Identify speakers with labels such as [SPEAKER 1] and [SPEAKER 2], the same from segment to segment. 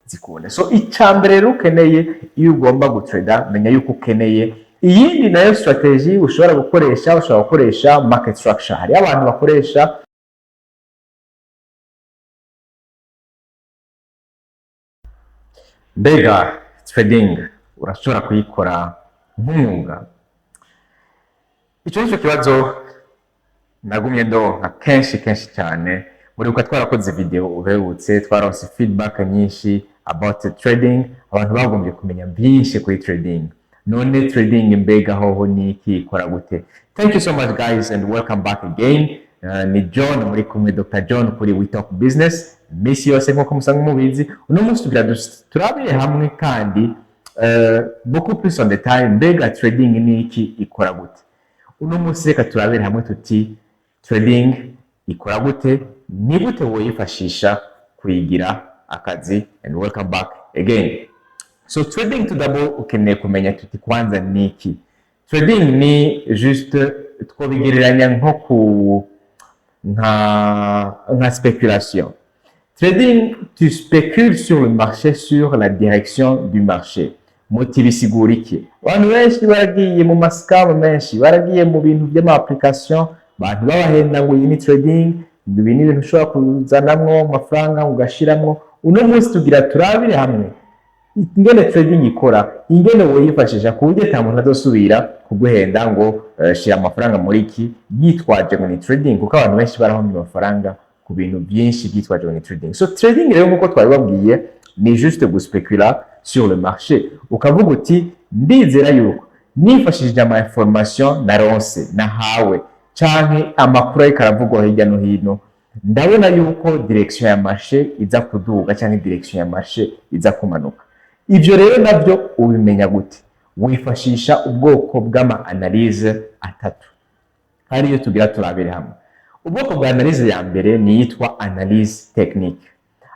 [SPEAKER 1] zikunda. So icambere rero ukeneye iyo ugomba gutrada, menya yuko ukeneye iyindi nayo strategy ushobora gukoresha market structure. Hari abantu bakoresha mbega trading urashobora kuyikora nk'umwuga. Icyo nicyo kibazo nagumye ndonka kenshi cyane. Muri uko twarakoze video uherutse, twaronse feedback nyinshi about trading, abantu bagombye kumenya byinshi kuri trading. None trading mbega hoho ni iki, ikora gute? Thank you so much guys and welcome back again. Ni John, muri kumwe Dr. John kuri We Talk Business. Misi yose nkuko musanga mubizi, uno munsi tugira turabire hamwe kandi beaucoup plus on the time, mbega trading ni iki, ikora gute? Uno munsi reka turabire hamwe tuti trading ikora gute, ni gute woyifashisha kuyigira akazi, and welcome back again. So trading to double ukeneye kumenya tuti kwanza ni iki. Trading ni juste twobigereranya nko nka spéculation. Trading, tu spécules sur le marché, sur la direction du marché. Motibisigura iki? Abantu benshi baragiye mu mascam menshi, baragiye mu bintu by'ama application, abantu babahenda ngo iyi ni trading, ibi ni ibintu ushobora kuzanamwo amafaranga ugashiramwo. Uno munsi tugira turabire hamwe ingene trading ikora, ingene woyifashisha ku buryo nta muntu azosubira kuguhenda ngo shira amafaranga muri iki yitwaje ngo ni trading, kuko abantu benshi barahomba amafaranga ku bintu byinshi byitwaje ngo ni trading. So trading rero nkuko twabibabwiye ni juste guspecula sur le marché, ukavuga uti ndizera yuko nifashishije ama information naronse nahawe canke amakuru ariko aravugwa hirya no hino, ndabona yuko direction ya marché iza kuduga canke direction ya marché iza kumanuka. Ivyo rero navyo ubimenya gute? Wifashisha ubwoko bw'ama analyse atatu, ariyo tugira turabire hamwe. Ubwoko bwa analyse ya mbere ni yitwa analyse technique.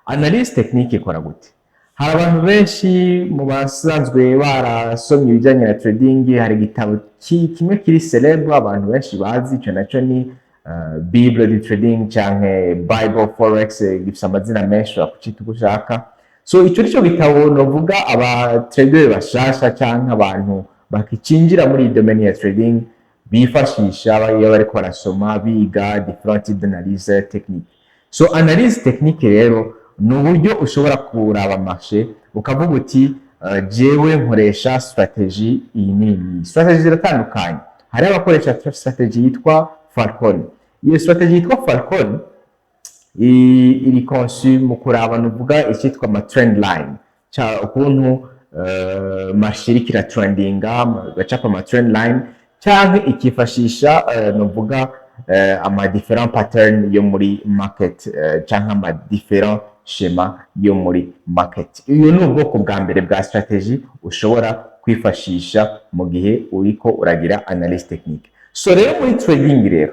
[SPEAKER 1] Analyse technique ikora gute? Hari abantu benshi mu basanzwe barasomye ibijyanye na trading, hari igitabo kimwe kiri célèbre abantu benshi bazi, ico naco ni Bible du trading canke Bible Forex, gifite amazina menshi akucita uko ushaka. So ico nico gitabo novuga aba trader bashasha canke abantu bakicinjira muri domaine ya trading bifashisha iyo bariko barasoma biga different analyse technique. So analyse technique rero ni uburyo ushobora kuraba marché ukavuga uti jewe nkoresha strategy iyi nini. Strategy ziratandukanye, hari abakoresha strategy yitwa Falcon. Iyo strategy yitwa Falcon iri conçu mu kuraba nuvuga icyitwa ama trend line, cha ukuntu marché irikira trendinga gacapa ama trend line, canke ikifashisha nuvuga ama different pattern yo muri market, canke ama different schema yo muri market. Iyo ni ubwoko bwa mbere bwa strategy ushobora kwifashisha mu gihe uriko uragira analyse technique. So rero muri trading rero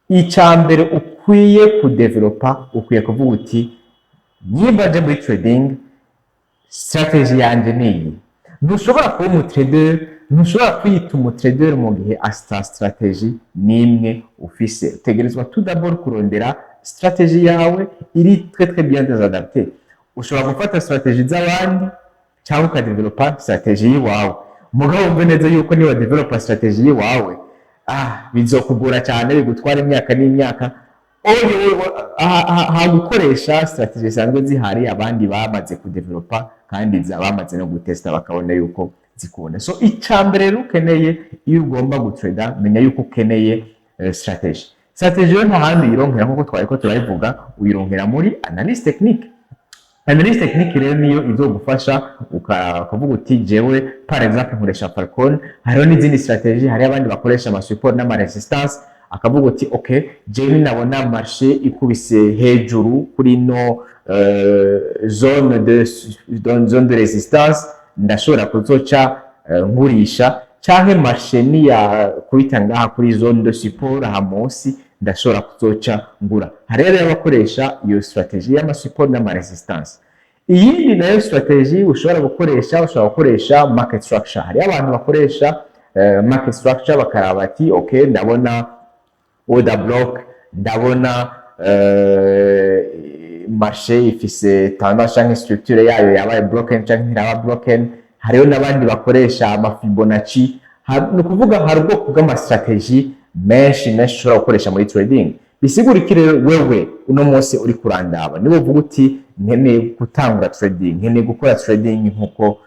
[SPEAKER 1] icambere ukwiye kudevelopa, ukwiye kuvuga uti niba nje muri trading strategy yanje niyi. Ntushobora kuba umutrader, ntushobora kwita umutrader mu gihe asa strategy nimwe ufise. Utegerezwa tout d'abord kurondera strategy yawe iri très bien adaptée. Ushobora gufata strategy z'abandi cyangwa ukadevelopa strategy yiwawe. Mugabo umve neza yuko niba developa strategy yiwawe bizokugora cyane, bigutwara imyaka n'imyaka. Gukoresha strategy zisanzwe zihari abandi bamaze kudevelopa kandi bamaze no gutesta bakabona yuko zikunda. So icambere rero ukeneye iyo ugomba gutrada, menya yuko ukeneye strategy. Strategy yo nta handi uyironkera nkuko twariko turayivuga, uyironkera muri analyse technique. Analyse technique rero niyo izogufasha ukavuga uti jewe par exemple nkoresha Falcon, hariho n'izindi strategy, hari abandi bakoresha ama support n'ama resistance, akavuga uti okay jewe nabona marché ikubise hejuru kuri no zone de resistance, ndashobora kuzoca ngurisha, canke marché ni ya kubita ngaha kuri zone de support aha munsi ndashobora kuzoca ngura. Hari rero abakoresha iyo strategy y'ama support n'ama resistance. Iyindi nayo strategy ushobora gukoresha market structure. Hari abantu bakoresha market structure bakaraba ati okay ndabona order block, ndabona marché ifise tendance canke structure yayo yabaye broken canke ntiraba broken. Hariho n'abandi bakoresha ama Fibonacci, ni ukuvuga hari ubwoko bw'amastrategie menshi ushobora gukoresha muri trading. Bisigurikire wewe uno munsi uri kurandaba niba uvuga uti nkeneye gutangura trading, nkeneye gukora trading nkuko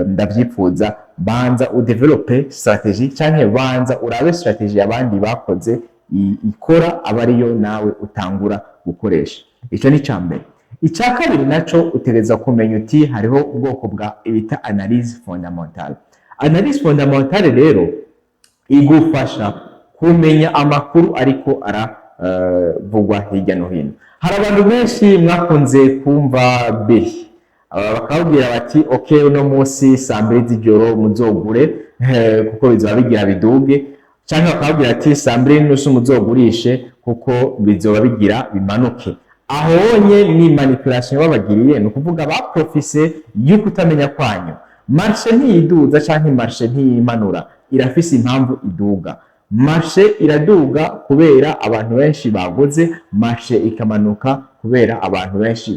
[SPEAKER 1] ndavyifuza, banza udevelope strategie canke banza urabe strategie abandi bakoze ikora aba ariyo nawe utangura gukoresha. Ico ni cambere. Icya kabiri naco utegereza kumenya uti hariho ubwoko bwa ibita analyse fondamentale. Analyse fondamentale rero igufasha kumenya amakuru ariko aravugwa hirya no hino. Hari abantu benshi mwakunze kumva beri bakabwira bati okay uno munsi saa 2 z'ijoro muzogure kuko bizoba bigira biduge, cyangwa bakabwira ati saa 2:30 muzogurishe kuko bizoba bigira bimanuke. Ahonye ni manipulation babagiriye, no kuvuga baprofise yuko utamenya kwanyu. Marché ntiyiduza canke marché ntiyimanura, irafise impamvu iduga. Marché iraduga kubera abantu benshi baguze, marché ikamanuka kubera abantu benshi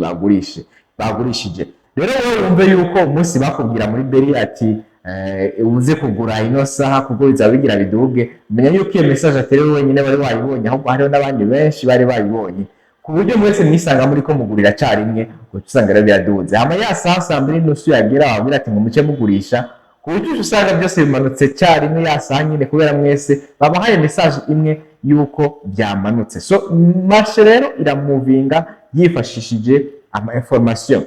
[SPEAKER 1] bagurishije. Rero wowe wumve yuko umunsi bakubwira muri beri ati uze kugura ino saha kuko bizaba bigira biduge, menya yuko iyo message atari wenyine bari bayibonye, ahubwo hariho n'abandi benshi bari bayibonye, ku buryo mwese mwisanga muri ko mugurira carimwe usanga rero biraduze. Hama ya saha saa 2:30 yagera abwira ati ngo muce mugurisha, ku buryo usanga byose bimanutse carimwe ya saha nyine kubera mwese babahaye message imwe yuko byamanutse. So marché rero iramuvinga yifashishije ama information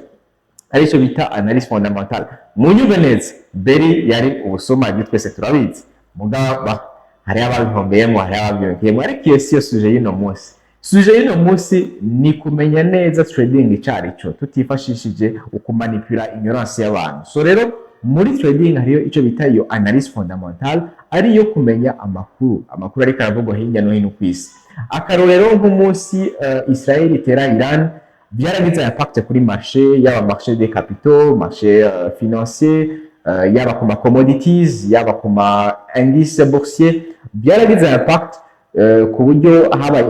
[SPEAKER 1] arico bita analyse fondamentale. Munyumve neza, beri yari ubusoma twese turabizi, mugaba hari ababihombeyemo, hari ababyongeyemo, ariko iyo siyo suje y'ino munsi. Suje y'ino munsi ni kumenya neza trading icarico tutifashishije ukumanipula ignorance y'abantu. So rero muri trading hariyo ico bita iyo analyse fondamentale, ariyo kumenya amakuru ariko aravugwa hirya no hino kw'isi. Akarorero nk'umunsi Israel itera Iran byaragize impact kuri marché, yaba marché des capitaux, marché financier, yaba ku ma commodities, yaba ku ma indice boursier, byaragize impact ku buryo haba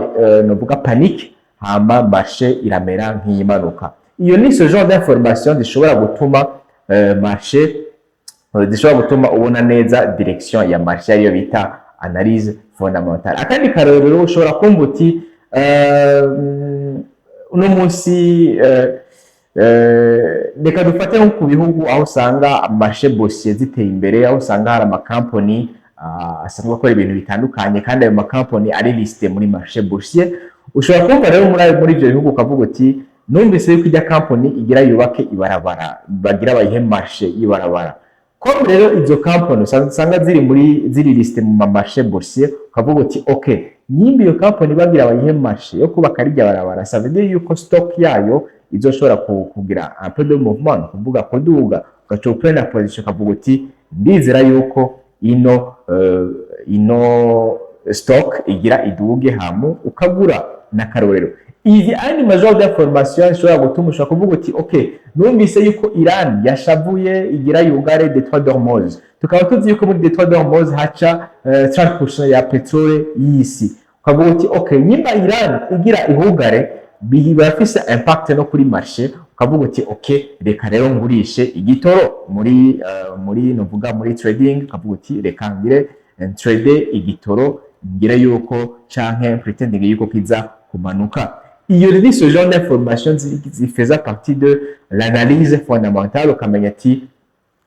[SPEAKER 1] novuga panique, hama marché iramera nk'iyimanuka. Iyo ni ce genre d'information zishobora gutuma marché zishobora gutuma ubona neza direction ya marché ariyo bita analyse fondamentale. Akandi karorero ushobora kumva uti uno munsi reka dufate nko ku bihugu aho usanga marché boursier ziteye imbere, aho usanga hari amakampani asanzwe akora ibintu bitandukanye kandi ayo makampani ari listé muri marché boursier. Ushobora kumva rero muri ibyo bihugu ukavuga uti numvise yuko ijya company igira yubake ibarabara, bagira bayihe marché y'ibarabara. Comme rero izo company usanga ziri listé mu marché boursier, ukavuga uti okay, nimba iyo company bagira bayihe marché yo kubaka rijya barabara, ça veut dire yuko stock yayo izoshobora kugira un peu de mouvement, kuvuga kuduga, ugaca uprena position ukavuga uti ndizera yuko ino stock igira iduge hamu ukagura na karorero. Izi ani major d'information ishobora gutuma ushobora kuvuga uti okay, numvise yuko Iran yashavuye igira yugare Detroit d'Hormuz, tukaba tuzi yuko muri Detroit d'Hormuz haca 30% ya petrole y'isi. Ukavuga uti okay, nyimba Iran igira ihugare bifise impact no kuri marché, ukavuga uti okay, reka rero ngurishe igitoro muri novuga muri trading, ukavuga uti reka ngire trade igitoro ngira yuko canke pretending yuko kiza kumanuka. Iyo rero ce genre d'information zifeza partie de l'analyse fondamentale, ukamenya ati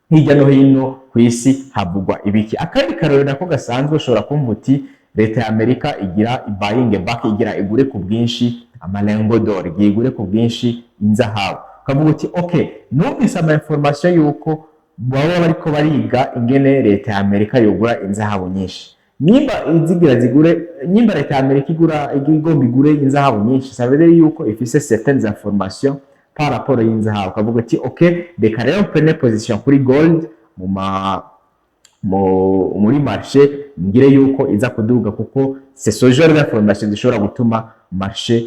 [SPEAKER 1] hirya no hino kw'isi havugwa ibiki. Akandi karorero nako gasanzwe ushobora kumva uti leta ya Amerika igira buying back, igira igure ku bwinshi amalengo d'or, igure ku bwinshi inzahabu. Ukavuga uti okay, numvise ama information yuko baba bariko bariga ingene leta ya Amerika yogura inzahabu nyinshi. Nimba nimba leta ya Amerika igomba igure inzahabu nyinshi, ça veut dire yuko ifise certaines informations par rapport y'inzahabu. Ukavuga uti okay, reka rero prene position kuri gold muri marché, ngire yuko iza kuduga kuko c'est ce genre d'information zishobora gutuma marché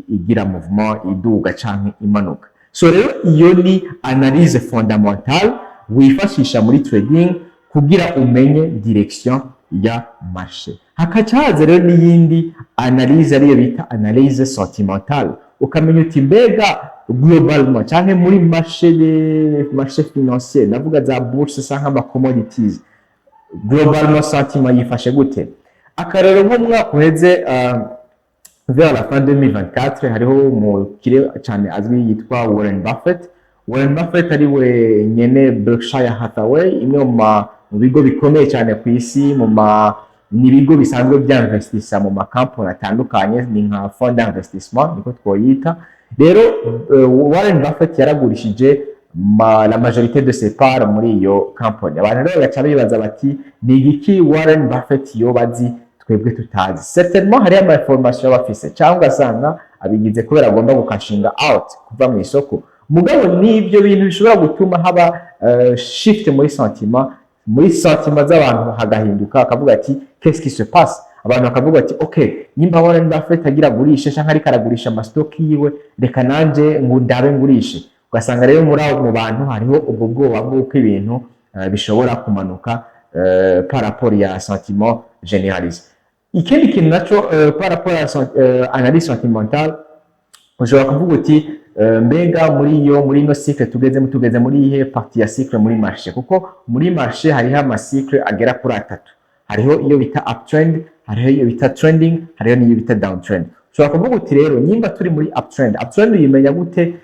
[SPEAKER 1] igira mouvement iduga canke imanuka. So rero iyo ni analyse fondamentale wifashisha muri trading kugira umenye direction ya marché. Hakacaza rero n'iyindi analyse ariyo bita analyse sentimentale, ukamenya uti mbega globalement canke muri marché financier navuga za bourse canke ama commodities globalement sentiment yifashe gute. Akarero nko mwaka uheze vers la fin 2024 hariho umukire cyane azwi yitwa Warren Buffett. Warren Buffett ari we nyene Berkshire Hathaway, imwe mu bigo bikomeye cyane ku isi, ni ibigo bisanzwe byanvestisa mu makampani atandukanye, ni nka fond d'investissement niko twoyita. Rero Warren Buffett yaragurishije la majorité de ses parts muri iyo company. Abantu rero baca bibaza bati ni igiki Warren Buffett yoba azi twebwe tutazi. Certainement hari ama information bafise cyangwa ugasanga abigize kubera agomba gukashinga out kuva mu isoko. Mugabo n'ibyo bintu bishobora gutuma haba shift muri sentiment z'abantu hagahinduka, akavuga ati qu'est-ce qui se passe. Abantu bakavuga ati okay, nimba Warren Buffett agira gurisha cyangwa ariko aragurisha amastock yiwe, reka nanje ndabe ngurishe. Ugasanga rero mu bantu hariho ubwo bwoba bw'uko ibintu bishobora kumanuka par rapport ya sentiment généralisé. Ikindi kintu naco par rapport ya analyse sentimentale, ushobora kuvuga uti mbega muri no cycle tugeze muri ihe partie ya cycle muri marché, kuko muri marché hariho ama cycle agera kuri 3. Hariho iyo bita uptrend, hariho iyo bita trending, hariho n'iyo bita downtrend. Ushobora kuvuga uti rero nimba turi muri uptrend uyimenya gute?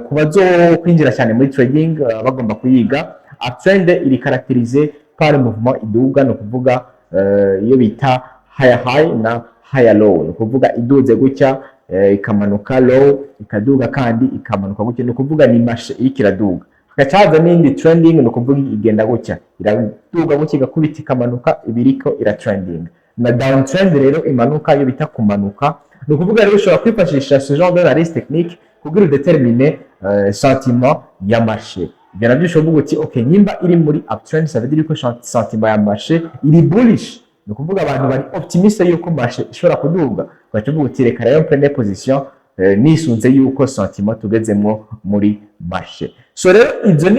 [SPEAKER 1] Kubazo kwinjira cyane muri trading bagomba kuyiga. Uptrend iri caractérisée par mouvement iduga, no kuvuga iyo bita higher high na higher low, no kuvuga iduze gutya ikamanuka low, ikaduga kandi ikamanuka gutya, no kuvuga ni marché ikiraduga. Hagacaza n'indi trending, no kuvuga igenda gutya iraduga gutya igakubita ikamanuka ibiriko ira trending. Na downtrend rero imanuka iyo bita kumanuka, no kuvuga rero ushobora kwifashisha ce genre d'analyse technique kugira déterminer sentiment ya marché. Ibyo nabyo ushobora kuvuga uti okay, nimba iri muri uptrend ça veut dire que sentiment ya marché iri bullish, no kuvuga abantu bari optimiste yuko marché ishobora kuduga, bacuvuga uti reka rero prendre position nisunze yuko sentiment tugezemwo muri marché. So rero izo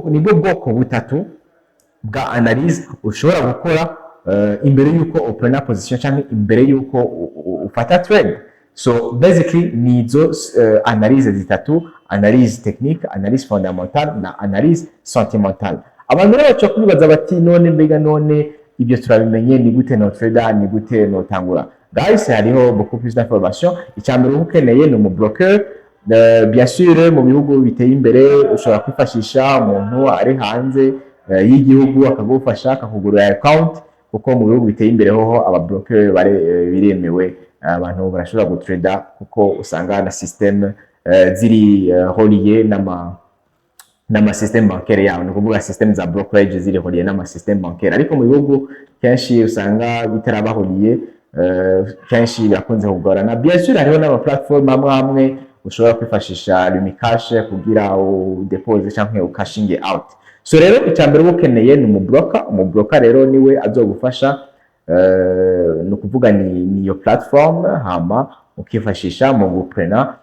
[SPEAKER 1] nibwo bwoko butatu bwa analyse ushobora gukora imbere yuko uprena position cyangwa imbere yuko ufata trade. So basically nizo analyse zitatu: analyse technique, analyse fondamentale na analyse sentimentale. Abantu rero baca kubibaza bati none mbega none ibyo turabimenye ni gute no trader, ni gute no tangura? Guys, hariho beaucoup plus d'informations. Icyambere ukeneye ni umubroker. Bien sûr mu bihugu biteye imbere ushobora kwifashisha umuntu ari hanze y'igihugu akagufasha akakugurira account, kuko mu bihugu biteye imbere hoho ababroker biremewe, abantu barashobora gutrada kuko usanga na system ziri relié n'ama system bancaire yawe, no kuvuga system za brokerage ziri relié n'ama system bancaire. Ariko mu bihugu kenshi usanga bitarabahuriye, kenshi birakunze kugorana. Bien sûr hariho n'ama platform amwe ushobora kwifashisha Lumicash kugira udepose cyangwa ukashinge out. So rero icyambere ukeneye ni umubroker rero niwe azogufasha, no kuvuga ni yo platform, hama ukifashisha mu guprena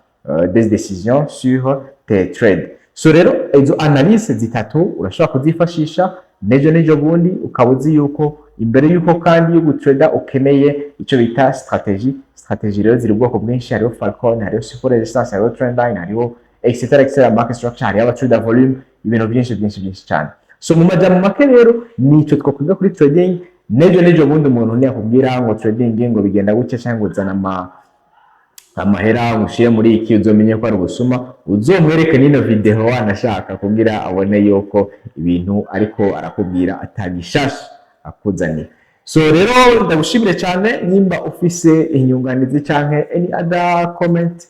[SPEAKER 1] des décisions sur tes trades. So rero izo analyse zitatu urashobora kuzifashisha nejo bundi ukabuzi yuko imbere yuko kandi yo gutrada ukeneye icyo bita strategy rero ziri ubwoko bwinshi. Hariho Falcon, hariho support resistance, hariho trendline, hariho etc. market structure, hariho trader volume, ibintu byinshi cyane. So mu majambo make rero nico twakwiga kuri trading. Nejo bundi umuntu ntiyakubwira ngo trading ngo bigenda gutya cyangwa uzana amahera ushire muri iki uzomenye ko ari ubusuma, uzomwereke nino video wanashaka kugira abone yuko ibintu ariko arakubwira atagishasha akuzaniye. So rero ndagushimire cyane. Nimba ufise inyunganizi canke any other comment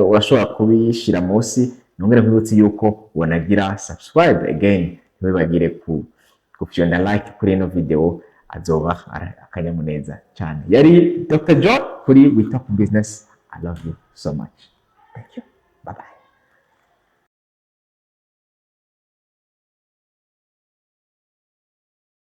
[SPEAKER 1] urashobora kubishira munsi. Nongere kwibutsa yuko wanagira subscribe again, ntibagire kufyonda like kuri ino video, azoba akanyamuneza cyane. Yari Dr. John kuri We Talk Business. I love you so much. Thank you. Bye bye.